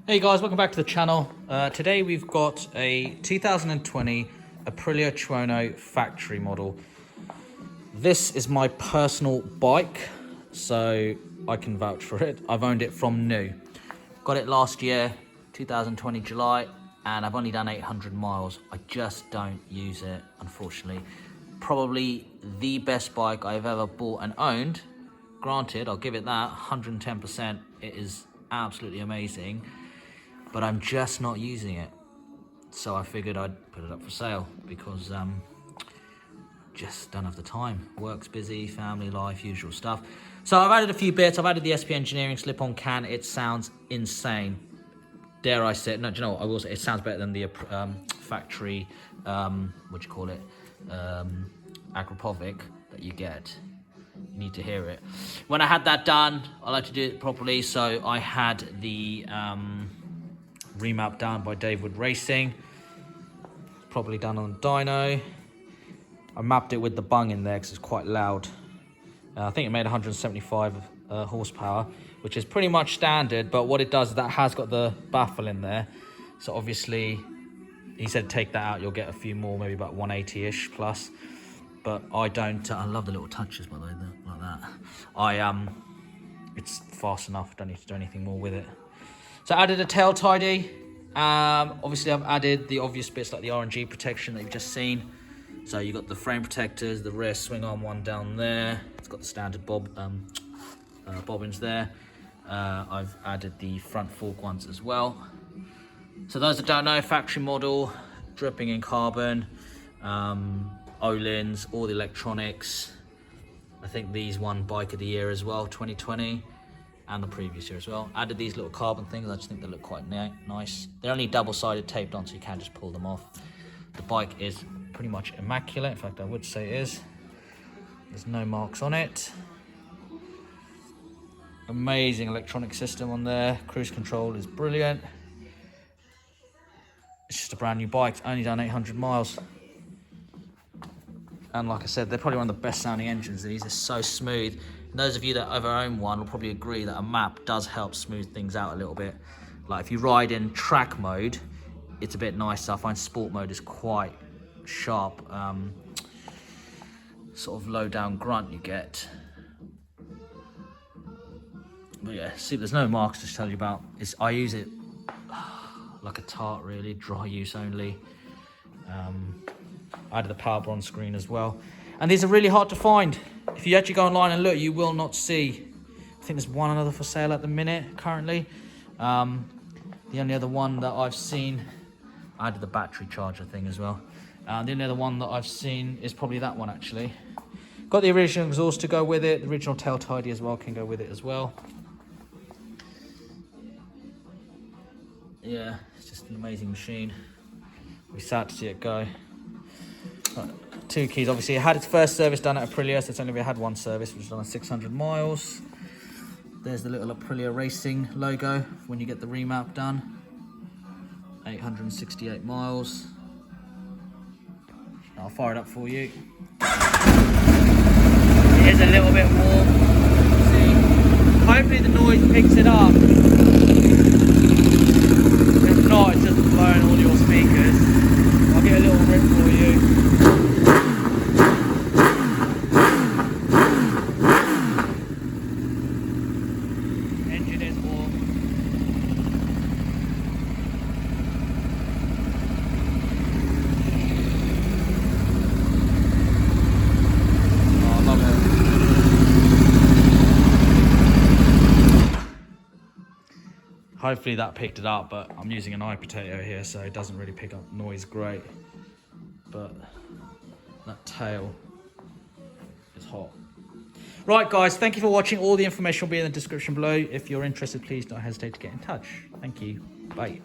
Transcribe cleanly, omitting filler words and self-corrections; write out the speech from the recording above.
Hey guys, welcome back to the channel. Today we've got a 2020 Aprilia Tuono factory model. This is my personal bike, so I can vouch for it. I've owned it from new. Got it last year, 2020 July, and I've only done 800 miles. I just don't use it, unfortunately. Probably the best bike I've ever bought and owned. Granted, I'll give it that, 110%. It is absolutely amazing. But I'm just not using it. So I figured I'd put it up for sale because just don't have the time. Work's busy, family life, usual stuff. So I've added a few bits. I've added the SP Engineering slip-on can. It sounds insane. Dare I say it? No, do you know what? I will say it sounds better than the factory, Agropovic that you get. You need to hear it. When I had that done, I like to do it properly. So I had the remap done by Advert Racing, probably done on dyno. I mapped it with the bung in there because it's quite loud. I think it made 175 horsepower, which is pretty much standard, but what it does is that has got the baffle in there. So obviously, he said take that out, you'll get a few more, maybe about 180-ish plus. But I don't, I love the little touches by the way, like that. It's fast enough, don't need to do anything more with it. So I added a tail tidy. Obviously I've added the obvious bits like the RNG protection that you've just seen. So you've got the frame protectors, the rear swing arm one down there. It's got the standard bobbins there. I've added the front fork ones as well. So those that don't know, factory model, dripping in carbon, O-lins, all the electronics. I think these won Bike of the Year as well, 2020. And the previous year as well. Added these little carbon things. I just think they look quite nice. They're only double-sided taped on, so you can just pull them off. The bike is pretty much immaculate. In fact, I would say it is. There's no marks on it. Amazing electronic system on there. Cruise control is brilliant. It's just a brand new bike. It's only done 800 miles. And like I said, they're probably one of the best sounding engines. These are so smooth. And those of you that ever own one will probably agree that a map does help smooth things out a little bit. Like if you ride in track mode, it's a bit nicer. I find sport mode is quite sharp, sort of low down grunt you get. But yeah, see, there's no marks to tell you about. I use it like a tart really, dry use only. I added the power bronze screen as well. And these are really hard to find. If you actually go online and look, you will not see. I think there's one other for sale at the minute, currently. The only other one that I've seen, I added the battery charger thing as well. The only other one that I've seen is probably that one actually. Got the original exhaust to go with it. The original tail tidy as well can go with it as well. Yeah, it's just an amazing machine. We're sad to see it go. Two keys, obviously it had its first service done at Aprilia, so it's only had one service, which is on 600 miles. There's the little Aprilia Racing logo when you get the remap done. 868 miles. I'll fire it up for you. It is a little bit warm. See? Hopefully the noise picks it up. If not, it's just blowing all your speakers. I'll get a little rip for you. Hopefully that picked it up, but I'm using an iPotato here, so it doesn't really pick up noise great. But that tail is hot. Right, guys, thank you for watching. All the information will be in the description below. If you're interested, please don't hesitate to get in touch. Thank you. Bye.